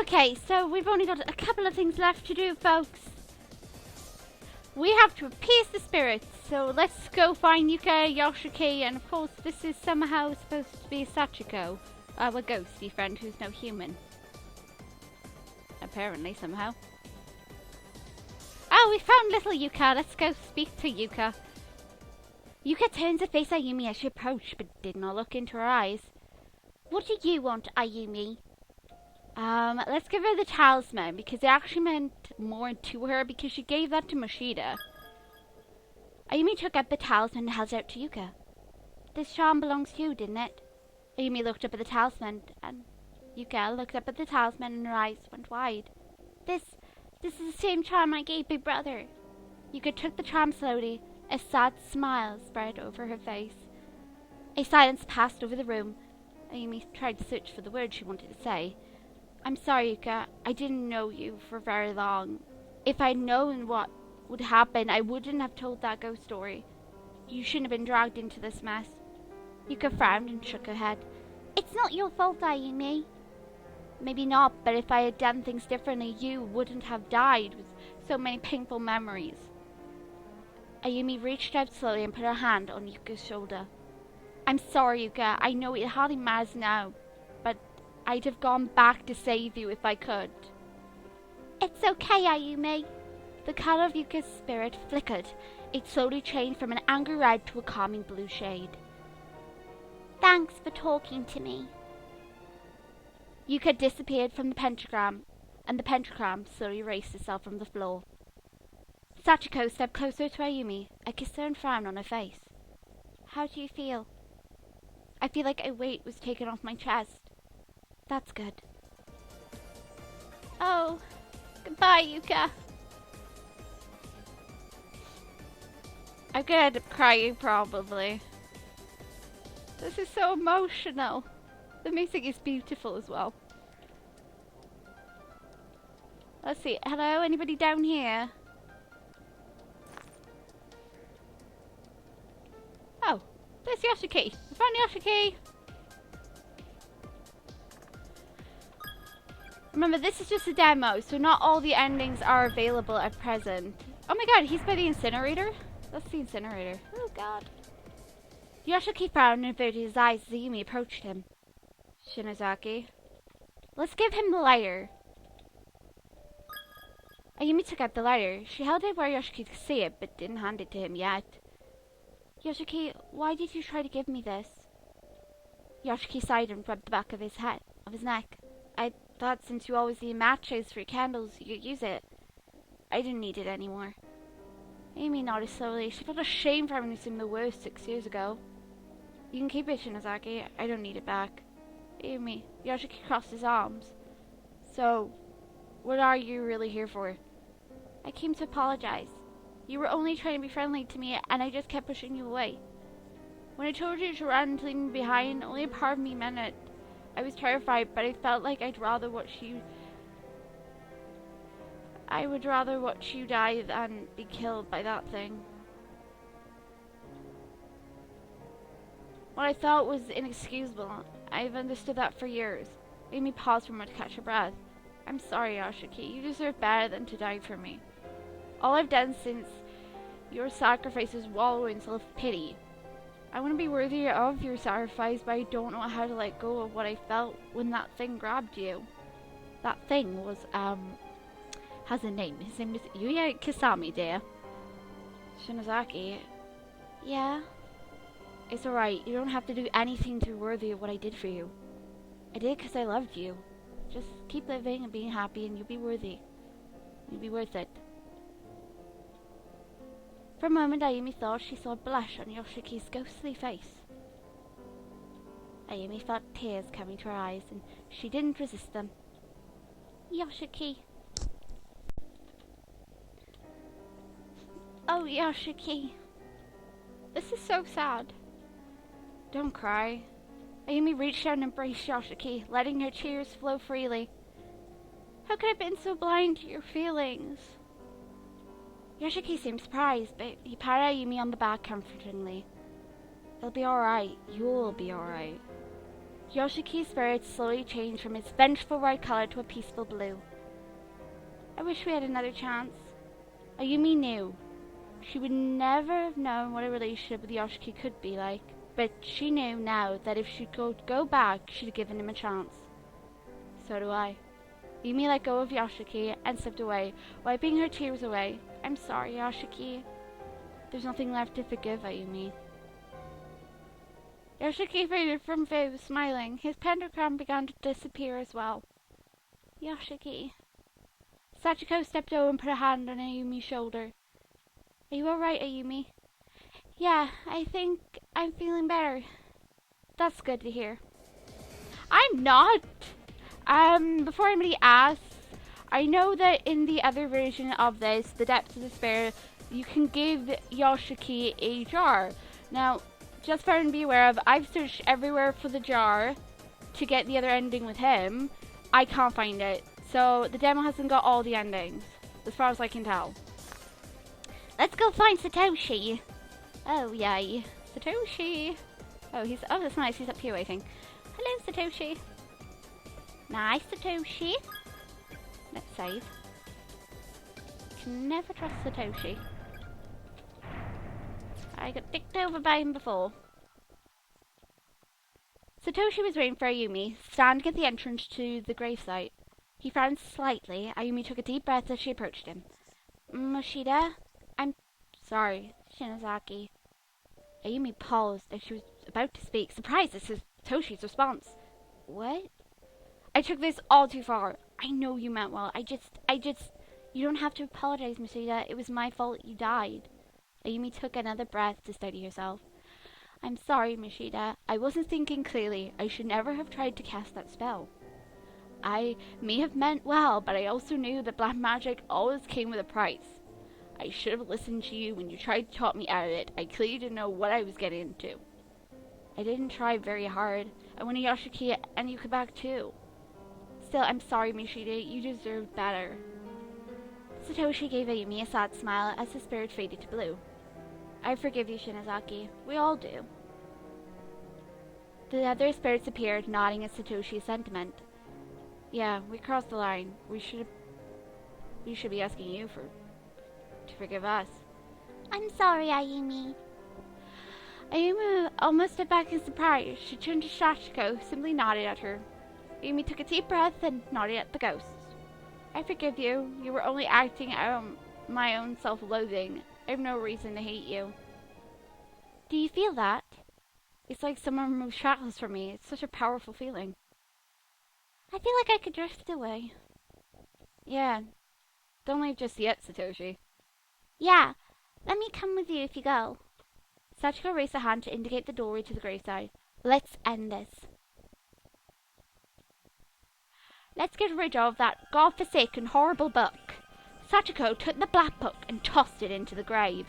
Okay, so we've only got a couple of things left to do, folks. We have to appease the spirits, so let's go find Yuka, Yoshiki, and of course this is somehow supposed to be Sachiko, our ghosty friend who's no human. Apparently, somehow. Oh, we found little Yuka. Let's go speak to Yuka. Yuka turns to face Ayumi as she approached, but did not look into her eyes. What do you want, Ayumi? Let's give her the talisman, because it actually meant more to her, because she gave that to Moshida. Ayumi took up the talisman and held it out to Yuka. This charm belongs to you, didn't it? Ayumi looked up at the talisman, and Yuka looked up at the talisman and her eyes went wide. This is the same charm I gave Big Brother. Yuka took the charm slowly. A sad smile spread over her face. A silence passed over the room. Ayumi tried to search for the words she wanted to say. I'm sorry, Yuka. I didn't know you for very long. If I'd known what would happen, I wouldn't have told that ghost story. You shouldn't have been dragged into this mess. Yuka frowned and shook her head. It's not your fault, Ayumi. Maybe not, but if I had done things differently, you wouldn't have died with so many painful memories. Ayumi reached out slowly and put her hand on Yuka's shoulder. I'm sorry, Yuka. I know it hardly matters now, but I'd have gone back to save you if I could. It's okay, Ayumi. The color of Yuka's spirit flickered. It slowly changed from an angry red to a calming blue shade. Thanks for talking to me. Yuka disappeared from the pentagram, and the pentagram slowly erased itself from the floor. Sachiko stepped closer to Ayumi, a concerned frown on her face. How do you feel? I feel like a weight was taken off my chest. That's good. Oh, goodbye, Yuka. I'm gonna end up crying, probably. This is so emotional. The music is beautiful as well. Let's see. Hello, anybody down here? Oh, there's Yoshiki. I found Yoshiki. Remember, this is just a demo, so not all the endings are available at present. Oh my god, he's by the incinerator? That's the incinerator. Oh god. Yoshiki frowned and averted his eyes as Ayumi approached him. Shinozaki. Let's give him the lighter. Ayumi took out the lighter. She held it where Yoshiki could see it, but didn't hand it to him yet. Yoshiki, why did you try to give me this? Yoshiki sighed and rubbed the back of his neck. I thought since you always need matches for your candles, you could use it. I didn't need it anymore. Ayumi nodded slowly. She felt ashamed for having assumed the worst 6 years ago. You can keep it, Shinozaki. I don't need it back. Ayumi, Yoshiki crossed his arms. So, what are you really here for? I came to apologize. You were only trying to be friendly to me, and I just kept pushing you away. When I told you to run and leave me behind, only a part of me meant it. I was terrified, but I felt like I would rather watch you die than be killed by that thing. What I thought was inexcusable. I've understood that for years. Made me pause for a moment to catch her breath. I'm sorry, Yoshiki. You deserve better than to die for me. All I've done since your sacrifice is wallow in self-pity. I want to be worthy of your sacrifice, but I don't know how to let go of what I felt when that thing grabbed you. That thing was, has a name. His name is Yuya Kisami, dear. Shinozaki. Yeah? It's alright. You don't have to do anything to be worthy of what I did for you. I did because I loved you. Just keep living and being happy and you'll be worthy. You'll be worth it. For a moment, Ayumi thought she saw a blush on Yoshiki's ghostly face. Ayumi felt tears coming to her eyes, and she didn't resist them. Yoshiki. Oh, Yoshiki. This is so sad. Don't cry. Ayumi reached out and embraced Yoshiki, letting her tears flow freely. How could I have been so blind to your feelings? Yoshiki seemed surprised, but he patted Ayumi on the back comfortingly. It'll be alright. You'll be alright. Yoshiki's spirit slowly changed from its vengeful red color to a peaceful blue. I wish we had another chance. Ayumi knew. She would never have known what a relationship with Yoshiki could be like, but she knew now that if she could go back, she'd have given him a chance. So do I. Ayumi let go of Yoshiki and slipped away, wiping her tears away. I'm sorry, Yoshiki. There's nothing left to forgive, Ayumi. Yoshiki faded from view, smiling. His pentagram began to disappear as well. Yoshiki. Sachiko stepped over and put a hand on Ayumi's shoulder. Are you alright, Ayumi? Yeah, I think I'm feeling better. That's good to hear. I'm not! Before anybody asks, I know that in the other version of this, the Depths of Despair, you can give Yoshiki a jar. Now, just for him to be aware of, I've searched everywhere for the jar to get the other ending with him. I can't find it. So, the demo hasn't got all the endings, as far as I can tell. Let's go find Satoshi. Oh, yay. Satoshi. Oh, that's nice. He's up here waiting. Hello, Satoshi. Nice, Satoshi. Let's save. Can never trust Satoshi. I got dicked over by him before. Satoshi was waiting for Ayumi, standing at the entrance to the gravesite. He frowned slightly. Ayumi took a deep breath as she approached him. Moshida? I'm sorry, Shinozaki. Ayumi paused as she was about to speak, surprised at Satoshi's response. What? I took this all too far. I know you meant well. You don't have to apologize, Moshida. It was my fault you died. Ayumi took another breath to steady herself. I'm sorry, Moshida. I wasn't thinking clearly. I should never have tried to cast that spell. I may have meant well, but I also knew that black magic always came with a price. I should have listened to you when you tried to talk me out of it. I clearly didn't know what I was getting into. I didn't try very hard. I wanted Yoshiki and Yuka back too. Still, I'm sorry, Moshida. You deserved better. Satoshi gave Ayumi a sad smile as his spirit faded to blue. I forgive you, Shinozaki. We all do. The other spirits appeared, nodding at Satoshi's sentiment. Yeah, we crossed the line. We should be asking you to forgive us. I'm sorry, Ayumi. Ayumi almost stepped back in surprise. She turned to Sachiko, who simply nodded at her. Ayumi took a deep breath and nodded at the ghosts. I forgive you. You were only acting out on my own self-loathing. I have no reason to hate you. Do you feel that? It's like someone removed shackles from me. It's such a powerful feeling. I feel like I could drift away. Yeah. Don't leave just yet, Satoshi. Yeah. Let me come with you if you go. Sachiko raised a hand to indicate the doorway to the graveside. Let's end this. Let's get rid of that godforsaken, horrible book. Sachiko took the black book and tossed it into the grave.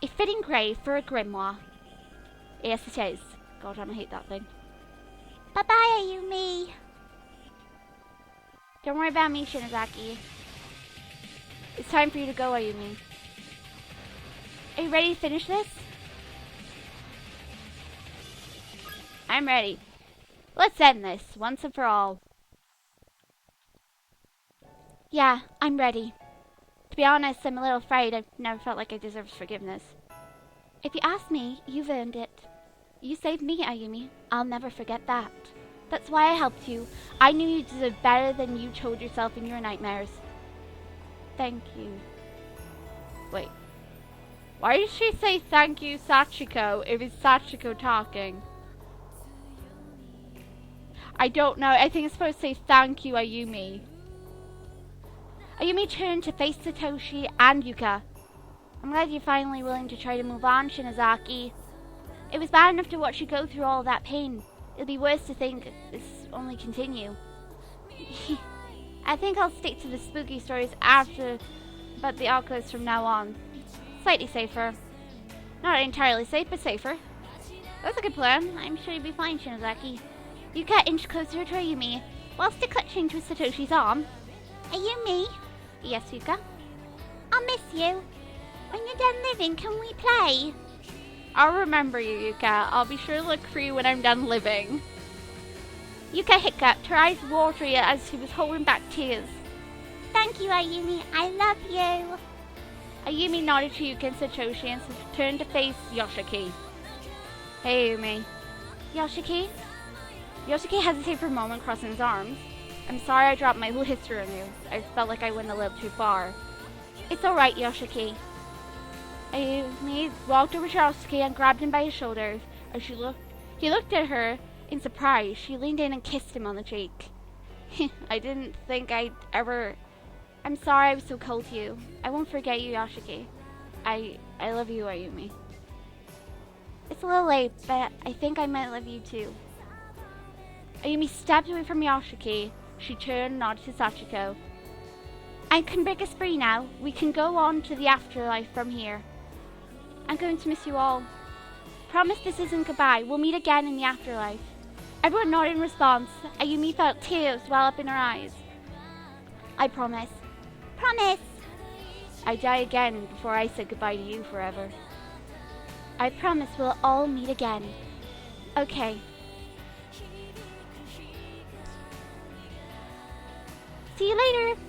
A fitting grave for a grimoire. Yes, it is. God, I hate that thing. Bye-bye, Ayumi. Don't worry about me, Shinozaki. It's time for you to go, Ayumi. Are you ready to finish this? I'm ready. Let's end this, once and for all. Yeah, I'm ready. To be honest, I'm a little afraid. I've never felt like I deserved forgiveness. If you ask me, you've earned it. You saved me, Ayumi. I'll never forget that. That's why I helped you. I knew you deserved better than you told yourself in your nightmares. Thank you. Wait. Why did she say thank you, Sachiko, if it's Sachiko talking? I don't know. I think it's supposed to say thank you, Ayumi. Ayumi turned to face Satoshi and Yuka. I'm glad you're finally willing to try to move on, Shinozaki. It was bad enough to watch you go through all that pain. It'll be worse to think this only continue. I think I'll stick to the spooky stories about the Oculus from now on. Slightly safer. Not entirely safe, but safer. That's a good plan. I'm sure you'll be fine, Shinozaki. Yuka inched closer to Ayumi, while still clutching to Satoshi's arm. Ayumi? Yes, Yuka? I'll miss you. When you're done living, can we play? I'll remember you, Yuka. I'll be sure to look for you when I'm done living. Yuka hiccuped, her eyes watery as she was holding back tears. Thank you, Ayumi. I love you. Ayumi nodded to Yuka and Satoshi and turned to face Yoshiki. Hey, Ayumi. Yoshiki? Yoshiki hesitated for a moment, crossing his arms. I'm sorry I dropped my whole history on you. I felt like I went a little too far. It's alright, Yoshiki. Ayumi walked over to Yoshiki and grabbed him by his shoulders. As he looked at her in surprise. She leaned in and kissed him on the cheek. I didn't think I'd ever... I'm sorry I was so cold to you. I won't forget you, Yoshiki. I love you, Ayumi. It's a little late, but I think I might love you too. Ayumi stepped away from Yoshiki. She turned and nodded to Sachiko. I can break us free now. We can go on to the afterlife from here. I'm going to miss you all. Promise this isn't goodbye. We'll meet again in the afterlife. Everyone nodded in response. Ayumi felt tears well up in her eyes. I promise. Promise! I die again before I say goodbye to you forever. I promise we'll all meet again. Okay. See you later!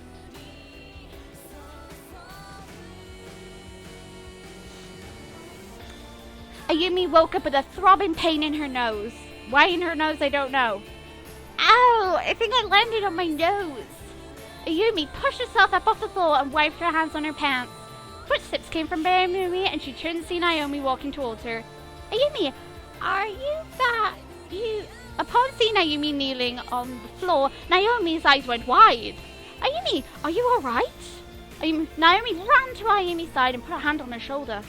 Ayumi woke up with a throbbing pain in her nose. Why in her nose, I don't know. Ow! I think I landed on my nose. Ayumi pushed herself up off the floor and wiped her hands on her pants. Footsteps came from Ayumi and she turned to see Naomi walking towards her. Ayumi, are you that you... Upon seeing Ayumi kneeling on the floor, Naomi's eyes went wide. Ayumi, are you alright? Naomi ran to Ayumi's side and put a hand on her shoulder.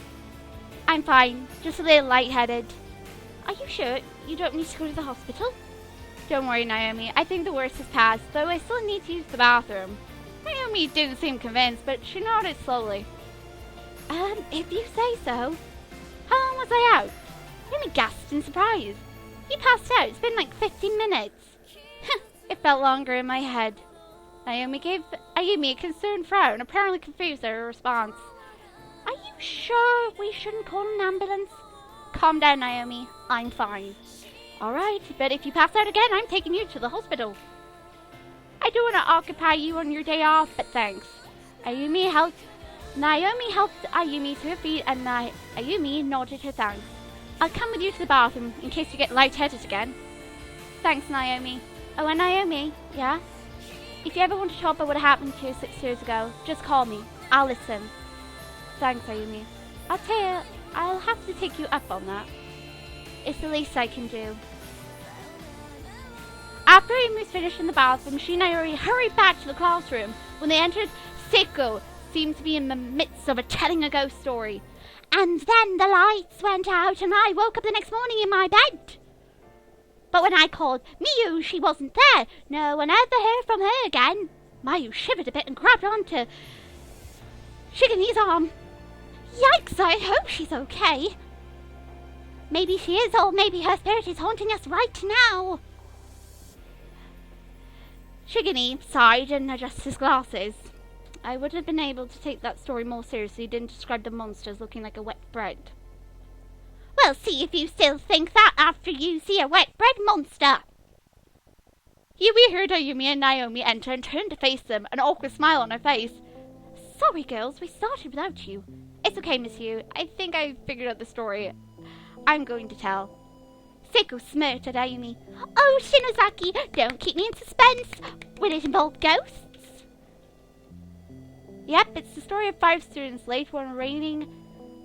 I'm fine, just a little lightheaded. Are you sure you don't need to go to the hospital? Don't worry, Naomi. I think the worst has passed, though I still need to use the bathroom. Naomi didn't seem convinced, but she nodded slowly. If you say so. How long was I out? Naomi gasped in surprise. You passed out. It's been like 15 minutes. It felt longer in my head. Naomi gave Ayumi a concerned frown, apparently confused at her response. Are you sure we shouldn't call an ambulance? Calm down, Naomi. I'm fine. Alright, but if you pass out again, I'm taking you to the hospital. I don't want to occupy you on your day off, but thanks. Naomi helped Ayumi to her feet, and Ayumi nodded her thanks. I'll come with you to the bathroom, in case you get lightheaded again. Thanks, Naomi. Oh, and Naomi, yeah? If you ever want to talk about what happened to you 6 years ago, just call me. I'll listen. Thanks, Ayumi. I'll have to take you up on that. It's the least I can do. After Ayumi was finished in the bathroom, she and Ayuri hurried back to the classroom. When they entered, Seiko seemed to be in the midst of telling a ghost story. And then the lights went out and I woke up the next morning in my bed. But when I called Miyu, she wasn't there. No one ever heard from her again. Miyu shivered a bit and grabbed onto Shigene's arm. Yikes, I hope she's okay. Maybe she is, or maybe her spirit is haunting us right now. Shigene sighed and adjusted his glasses. I would have been able to take that story more seriously. Didn't describe the monsters looking like a wet bread. Well, see if you still think that after you see a wet bread monster. Here we heard Ayumi and Naomi enter and turned to face them, an awkward smile on her face. Sorry, girls, we started without you. It's okay, Miss Yu. I think I figured out the story I'm going to tell. Seiko smirked at Ayumi. Oh, Shinozaki, don't keep me in suspense. Will it involve ghosts? Yep, it's the story of 5 students late one raining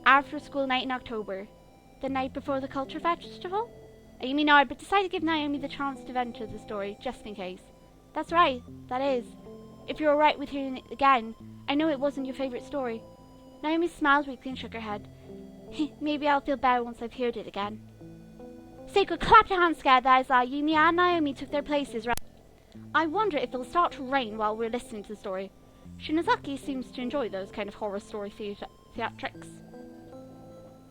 after-school night in October. The night before the Culture Festival? Ayumi nodded, but decided to give Naomi the chance to venture the story, just in case. That's right, that is. If you're alright with hearing it again, I know it wasn't your favourite story. Naomi smiled weakly and shook her head. Maybe I'll feel better once I've heard it again. Seiko clapped her hands scared as Ayumi and Naomi took their places. I wonder if it'll start to rain while we're listening to the story. Shinozaki seems to enjoy those kind of horror story theatrics.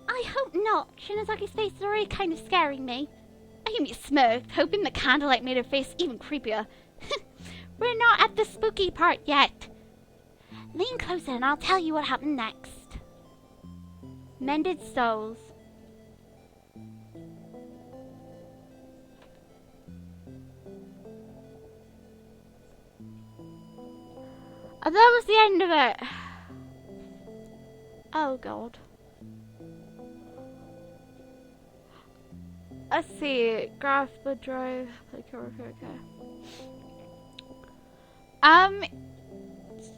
I hope not. Shinozaki's face is already kind of scaring me. Ayumi smirked, hoping the candlelight made her face even creepier. We're not at the spooky part yet. Lean closer and I'll tell you what happened next. Mended Souls. And that was the end of it. Oh god. Let's see. Graph, blood drive. Okay.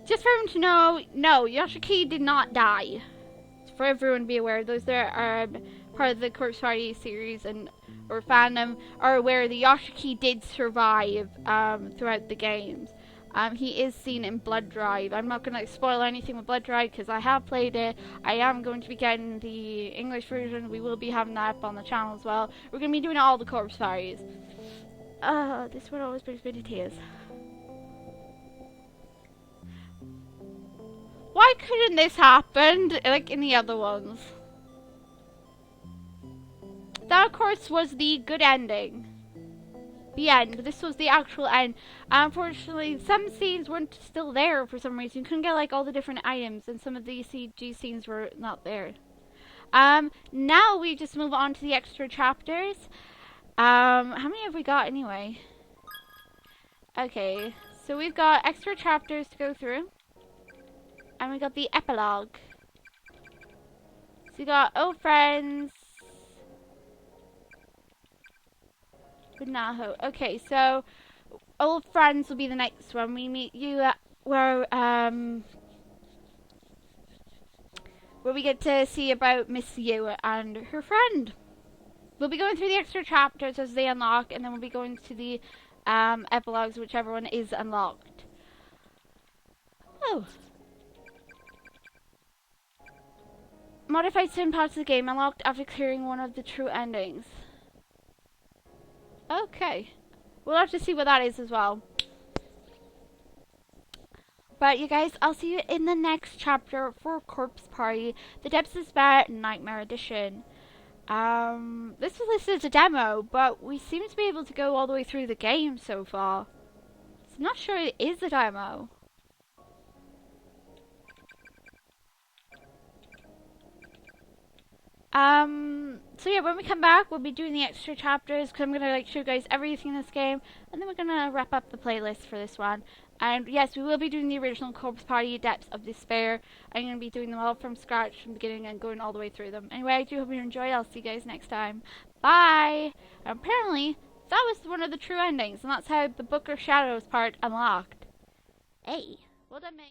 Just for everyone to know, no, Yoshiki did not die. For everyone to be aware, those that are part of the Corpse Party series and or fandom are aware that Yoshiki did survive throughout the games. He is seen in Blood Drive. I'm not going to spoil anything with Blood Drive because I have played it. I am going to be getting the English version. We will be having that up on the channel as well. We're going to be doing all the Corpse Parties. This one always brings me to tears. Why couldn't this happen like in the other ones? That, of course, was the good ending. The end. This was the actual end. Unfortunately, some scenes weren't still there for some reason. You couldn't get like all the different items, and some of the CG scenes were not there. Now we just move on to the extra chapters. How many have we got anyway? Okay, so we've got extra chapters to go through. And we got the epilogue. So we got old friends. With Naho. Okay, so old friends will be the next one. We meet you at where we get to see about Miss Yu and her friend. We'll be going through the extra chapters as they unlock, and then we'll be going to the epilogues, whichever one is unlocked. Oh. Modified sim parts of the game unlocked after clearing one of the true endings. Okay. We'll have to see what that is as well. But you guys, I'll see you in the next chapter for Corpse Party, The Depths of Despair Nightmare Edition. This was listed as a demo, but we seem to be able to go all the way through the game so far. So I'm not sure it is a demo. So yeah, when we come back, we'll be doing the extra chapters, because I'm going to like show you guys everything in this game, and then we're going to wrap up the playlist for this one. And yes, we will be doing the original Corpse Party Depths of Despair. I'm going to be doing them all from scratch, from the beginning, and going all the way through them. Anyway, I do hope you enjoy. I'll see you guys next time. Bye! And apparently, that was one of the true endings, and that's how the Book of Shadows part unlocked. Hey, well done, mate.